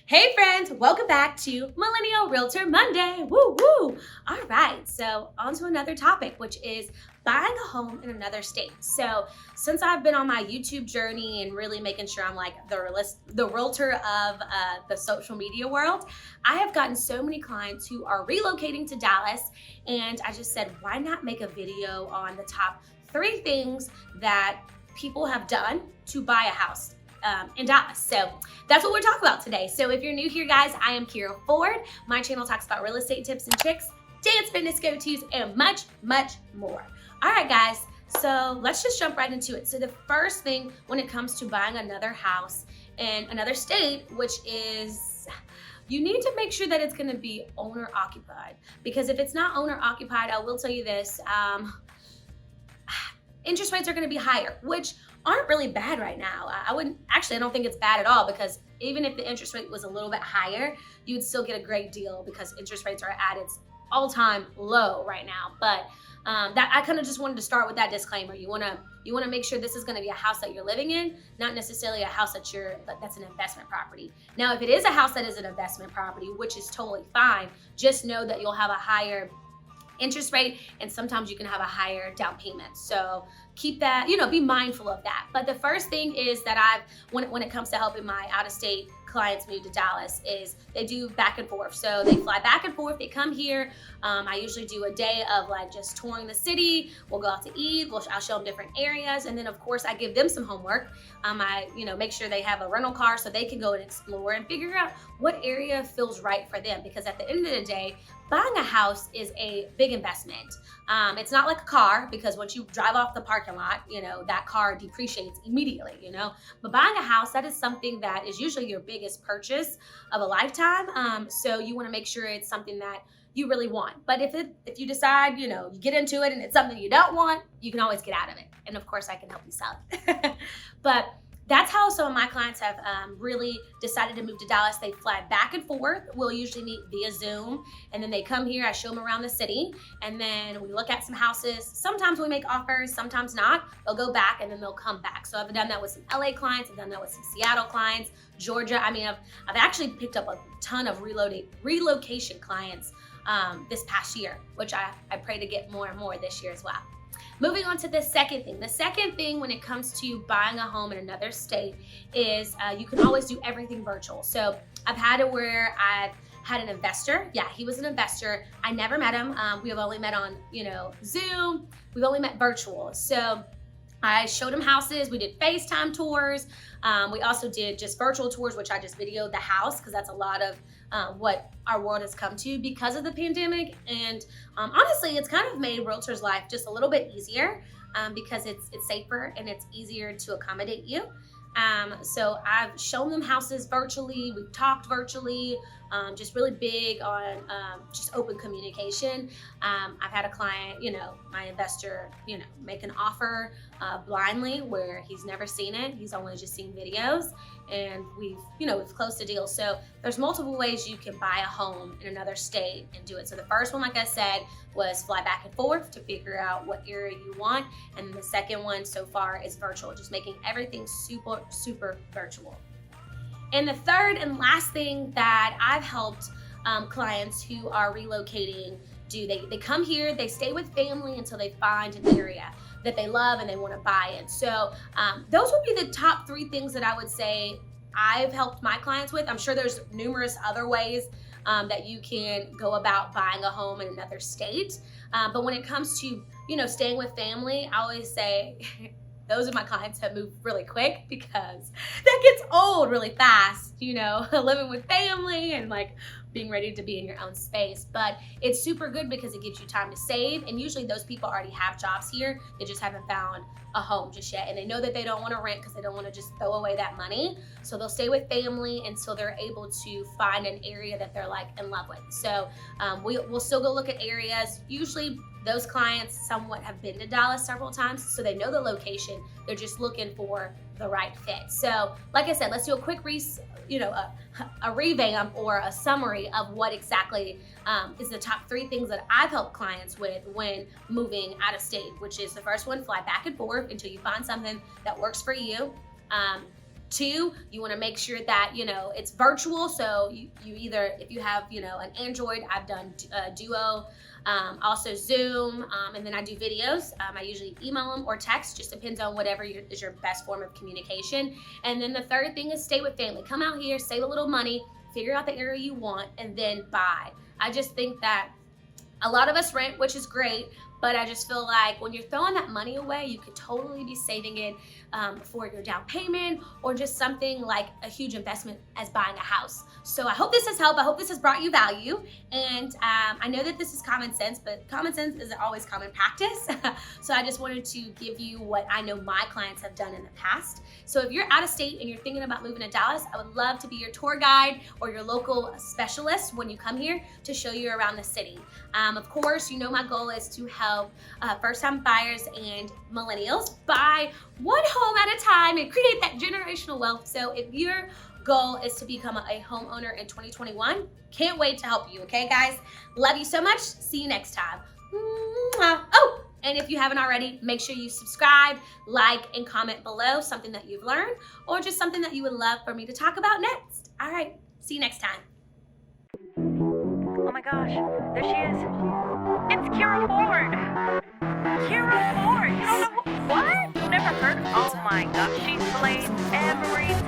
Hey friends, welcome back to Millennial Realtor Monday. Woo woo! All right, so on to another topic, which is buying a home in another state. So since I've been on my YouTube journey and really making sure I'm like the realtor of the social media world, I have gotten so many clients who are relocating to Dallas, and I just said, why not make a video on the top 3 things that people have done to buy a house in Dallas. So that's what we're talking about today. So if you're new here, guys, I am Keyra Ford. My channel talks about real estate tips and tricks, dance, fitness, go-tos, and much, much more. All right, guys, so let's just jump right into it. So the first thing when it comes to buying another house in another state, which is you need to make sure that it's going to be owner occupied, because if it's not owner occupied, I will tell you this, interest rates are going to be higher, which aren't really bad right now. I don't think it's bad at all, because even if the interest rate was a little bit higher, you would still get a great deal because interest rates are at its all-time low right now. But that I kind of just wanted to start with that disclaimer. You want to make sure this is going to be a house that you're living in, not necessarily a house that's an investment property. Now, if it is a house that is an investment property, which is totally fine, just know that you'll have a higher interest rate, and sometimes you can have a higher down payment. So keep that, be mindful of that. But the first thing is that when it comes to helping my out-of-state clients move to Dallas, is they do back and forth. So they fly back and forth, they come here. I usually do a day of like just touring the city. We'll go out to eat, I'll show them different areas. And then of course I give them some homework. I make sure they have a rental car so they can go and explore and figure out what area feels right for them. Because at the end of the day, buying a house is a big investment. It's not like a car, because once you drive off the parking lot, that car depreciates immediately, But buying a house, that is something that is usually your biggest purchase of a lifetime. So you want to make sure it's something that you really want. But if you decide, you get into it and it's something you don't want, you can always get out of it. And of course I can help you sell it. But that's how some of my clients have really decided to move to Dallas. They fly back and forth. We'll usually meet via Zoom, and then they come here. I show them around the city, and then we look at some houses. Sometimes we make offers, sometimes not. They'll go back, and then they'll come back. So I've done that with some LA clients. I've done that with some Seattle clients, Georgia. I've actually picked up a ton of relocation clients this past year, which I pray to get more and more this year as well. Moving on to the second thing. The second thing when it comes to buying a home in another state is you can always do everything virtual. So I've had it where I've had an investor. Yeah, he was an investor. I never met him. We have only met on, Zoom. We've only met virtual. So I showed him houses. We did FaceTime tours. We also did just virtual tours, which I just videoed the house, because that's a lot of what our world has come to because of the pandemic. And honestly, it's kind of made realtors' life just a little bit easier because it's safer and it's easier to accommodate you. So I've shown them houses virtually. We've talked virtually, just really big on just open communication. I've had a client, my investor, make an offer blindly where he's never seen it. He's only just seen videos, and we've closed the deal. So there's multiple ways you can buy a home in another state and do it. So the first one, like I said, was fly back and forth to figure out what area you want. And then the second one so far is virtual, just making everything super, super virtual. And the third and last thing that I've helped clients who are relocating do, they come here, they stay with family until they find an area that they love and they want to buy it. So those would be the top 3 things that I would say I've helped my clients with. I'm sure there's numerous other ways that you can go about buying a home in another state. But when it comes to, staying with family, I always say those are my clients that move really quick, because that gets old really fast, living with family and like being ready to be in your own space. But it's super good because it gives you time to save. And usually those people already have jobs here. They just haven't found a home just yet. And they know that they don't want to rent because they don't want to just throw away that money. So they'll stay with family until they're able to find an area that they're like in love with. So we'll still go look at areas. Usually those clients somewhat have been to Dallas several times, so they know the location. They're just looking for the right fit. So like I said, let's do a quick a revamp or a summary of what exactly is the top 3 things that I've helped clients with when moving out of state, which is the first one, fly back and forth until you find something that works for you. Two, you want to make sure that, it's virtual. So you either, if you have, an Android, I've done Duo, also Zoom, and then I do videos. I usually email them or text, just depends on whatever is your best form of communication. And then the third thing is stay with family. Come out here, save a little money, figure out the area you want, and then buy. I just think that a lot of us rent, which is great, but I just feel like when you're throwing that money away, you could totally be saving it for your down payment or just something like a huge investment as buying a house. So I hope this has helped. I hope this has brought you value. And I know that this is common sense, but common sense isn't always common practice. So I just wanted to give you what I know my clients have done in the past. So if you're out of state and you're thinking about moving to Dallas, I would love to be your tour guide or your local specialist when you come here to show you around the city. Of course, my goal is to help first-time buyers and millennials buy one home at a time and create that generational wealth. So if your goal is to become a homeowner in 2021, can't wait to help you. Okay, guys? Love you so much. See you next time. Oh, and if you haven't already, make sure you subscribe, like, and comment below something that you've learned or just something that you would love for me to talk about next. All right. See you next time. Oh my gosh, there she is. It's Keyra Ford. Keyra Ford. You don't know what? Never heard? Oh my gosh, she's played every time.